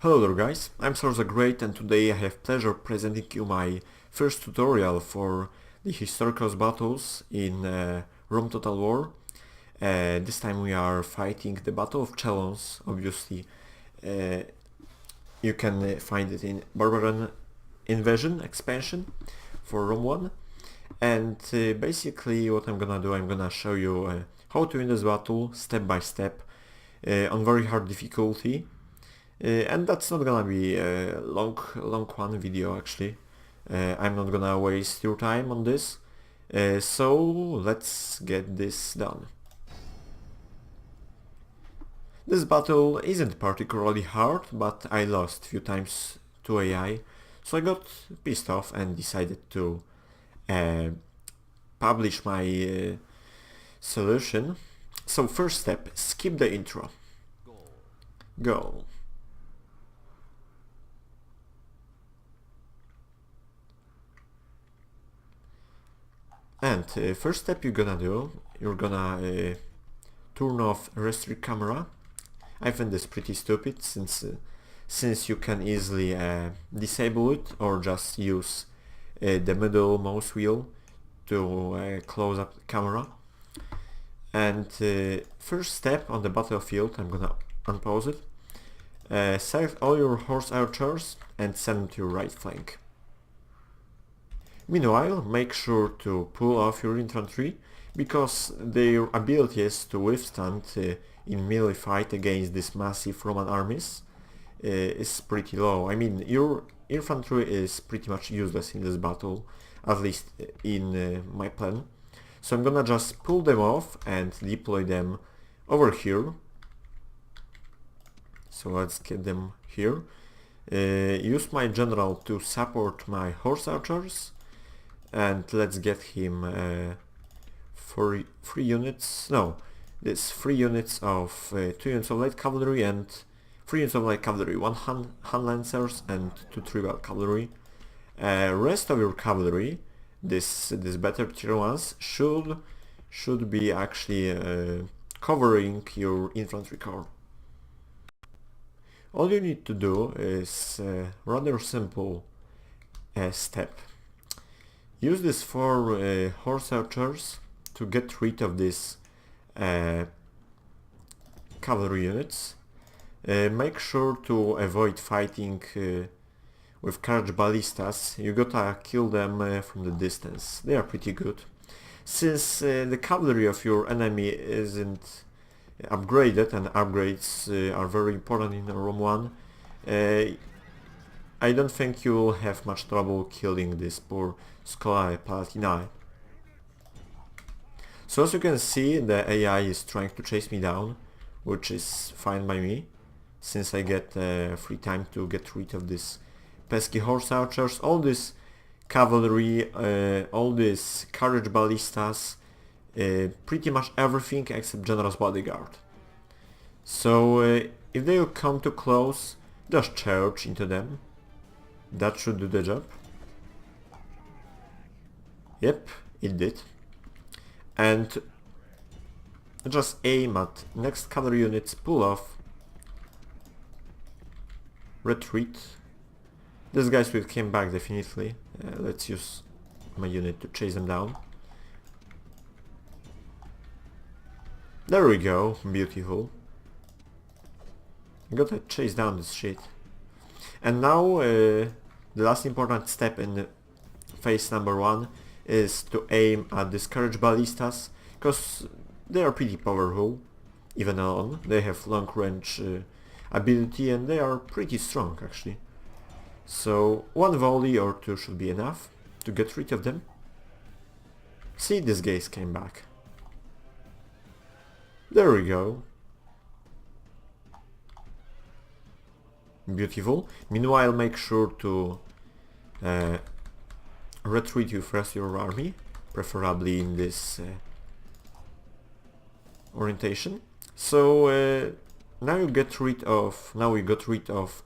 Hello there guys, I'm Cyrus the Great and today I have pleasure presenting you my first tutorial for the historical battles in Rome Total War. This time we are fighting the Battle of Challons, obviously. You can find it in Barbarian Invasion expansion for Rome 1. And basically what I'm gonna do, I'm gonna show you how to win this battle step by step on very hard difficulty. And that's not gonna be a long one video actually. I'm not gonna waste your time on this. So let's get this done. This battle isn't particularly hard, but I lost a few times to AI, so I got pissed off and decided to publish my solution. So first step, skip the intro. Go. And first step you're gonna do, you're gonna turn off restrict camera. I find this pretty stupid since you can easily disable it or just use the middle mouse wheel to close up the camera. And first step on the battlefield, I'm gonna unpause it. Select all your horse archers and send them to your right flank. Meanwhile, make sure to pull off your infantry, because their abilities to withstand in melee fight against these massive Roman armies is pretty low. I mean, your infantry is pretty much useless in this battle, at least in my plan. So I'm gonna just pull them off and deploy them over here. So let's get them here. Use my general to support my horse archers. And let's get him 3 units, no, this 3 units of 2 units of light cavalry and 3 units of light cavalry, 1 hand lancers and 2 tribal cavalry. Rest of your cavalry, this better tier ones, should be actually covering your infantry corps. All you need to do is rather simple step. Use this 4 horse archers to get rid of these cavalry units. Make sure to avoid fighting with carriage ballistas. You gotta kill them from the distance. They are pretty good. Since the cavalry of your enemy isn't upgraded, and upgrades are very important in Rome 1, I don't think you'll have much trouble killing this poor Scolae Palatinae. So as you can see, the AI is trying to chase me down, which is fine by me, since I get free time to get rid of this pesky horse archers, all this cavalry, all these carriage ballistas, pretty much everything except General's bodyguard. So if they will come too close, just charge into them. That should do the job. Yep, it did. And just aim at next cavalry units, pull off, retreat. These guys will come back definitely. Let's use my unit to chase them down. There we go, beautiful. Gotta chase down this shit. And now the last important step in phase number 1 is to aim at these carriage ballistas, because they are pretty powerful, even alone. They have long range ability and they are pretty strong actually. So 1 volley or 2 should be enough to get rid of them. See, these guys came back. There we go. Beautiful. Meanwhile, make sure to retreat with rest your army, preferably in this orientation. So now we got rid of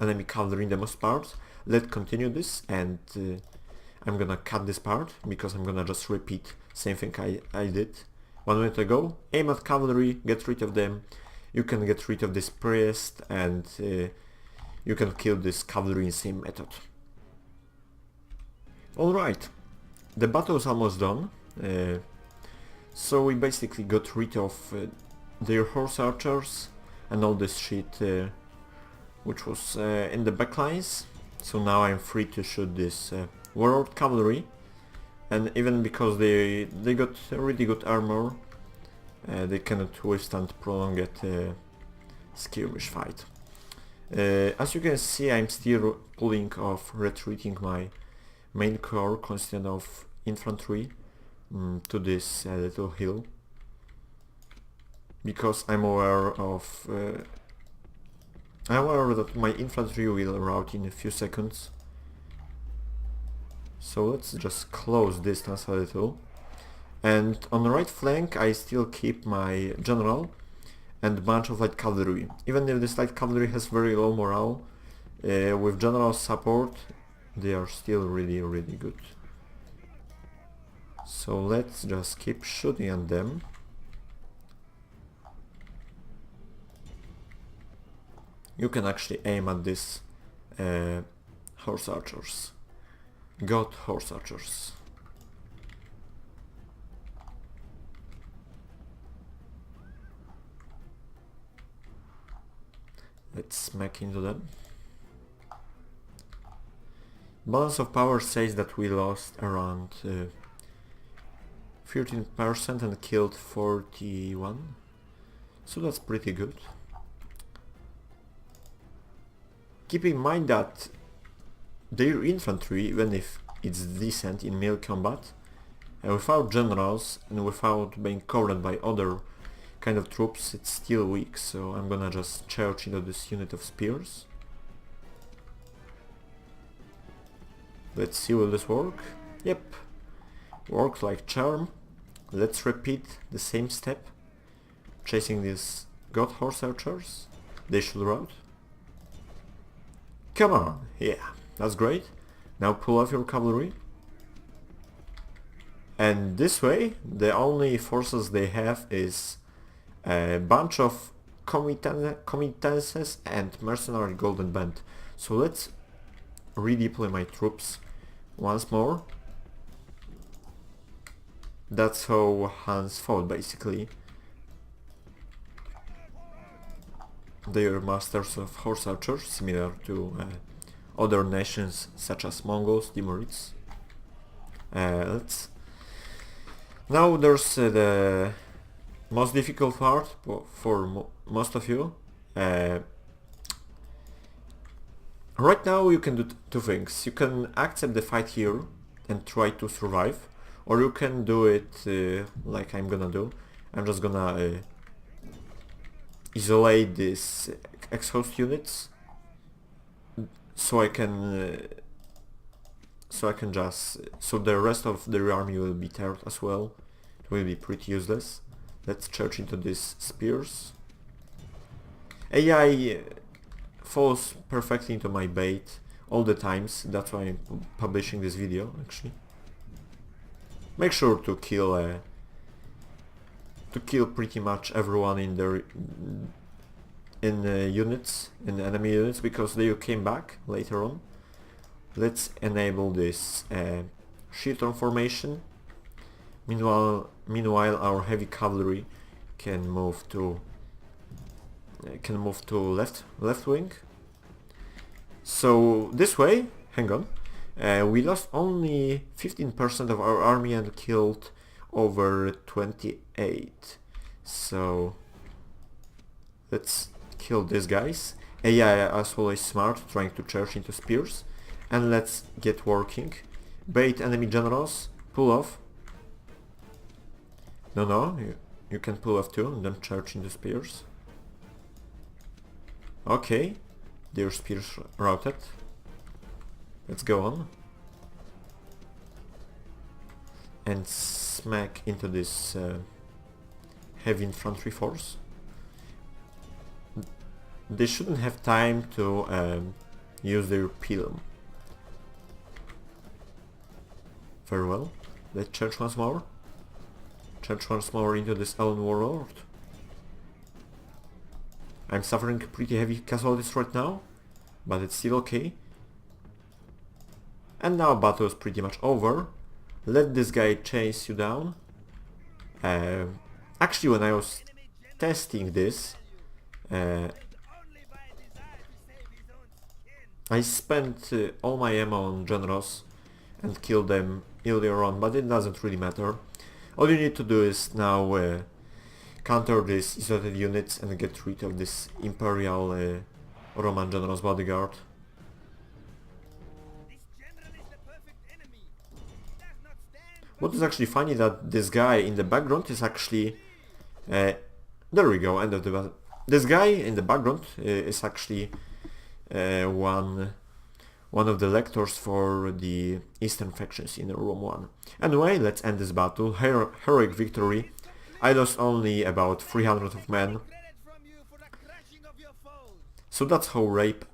enemy cavalry in the most part. Let's continue this, and I'm gonna cut this part because I'm gonna just repeat same thing I did 1 minute ago. Aim at cavalry, get rid of them. You can get rid of this priest and you can kill this cavalry in same method. Alright, the battle is almost done. So we basically got rid of their horse archers and all this shit which was in the backlines. So now I'm free to shoot this warlord cavalry, and even because they got really good armor, they cannot withstand prolonged skirmish fight. As you can see, I'm still pulling off retreating my main corps consisting of infantry to this little hill, because I'm aware that my infantry will rout in a few seconds. So let's just close distance a little. And on the right flank I still keep my general and a bunch of light cavalry. Even if this light cavalry has very low morale, with general support they are still really good. So let's just keep shooting at them. You can actually aim at this horse archers. God horse archers. Let's smack into them. Balance of power says that we lost around 13% and killed 41. So that's pretty good. Keep in mind that their infantry, even if it's decent in melee combat, without generals and without being covered by other kind of troops, it's still weak. So I'm gonna just charge into this unit of spears. Let's see, will this work? Yep, works like charm. Let's repeat the same step, chasing these god horse archers. They should rout. Come on, yeah, that's great. Now pull off your cavalry. And this way, the only forces they have is a bunch of committances and mercenary golden band. So let's redeploy my troops once more. That's how Hans fought, basically. They are masters of horse archers, similar to other nations such as Mongols, Timurids. Now there's the most difficult part for most of you. Right now you can do two things. You can accept the fight here and try to survive, or you can do it like I'm gonna do. I'm just gonna isolate these exhaust units so the rest of the army will be tired as well. It will be pretty useless. Let's charge into these spears. AI falls perfectly into my bait all the times. That's why I'm publishing this video, actually. Make sure to kill pretty much everyone in their units, in enemy units, because they came back later on. Let's enable this shield formation. Meanwhile, our heavy cavalry can move to left wing. So this way, hang on, we lost only 15% of our army and killed over 28. So let's kill these guys. AI as always smart, trying to charge into spears. And let's get working. Bait enemy generals, pull off. No, you can pull off too and then charge into spears. Okay, their spears routed. Let's go on. And smack into this heavy infantry force. They shouldn't have time to use their pilum. Very well. Let's charge once more. Charge once more into this Elven warlord. I'm suffering pretty heavy casualties right now. but it's still okay. And now battle is pretty much over. Let this guy chase you down. Actually, when I was testing this, I spent all my ammo on generals and killed them earlier on, but it doesn't really matter. All you need to do is now counter these isolated units and get rid of this Imperial Roman General's bodyguard. What is actually funny that this guy in the background is actually... there we go, end of the battle. This guy in the background is actually one of the lectors for the Eastern factions in Rome 1. Anyway, let's end this battle. Heroic victory. I lost only about 300 of men. So that's how rape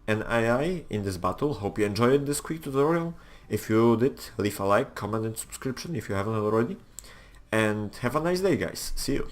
an AI in this battle. Hope you enjoyed this quick tutorial. If you did, leave a like, comment and subscription if you haven't already. And have a nice day, guys. See you.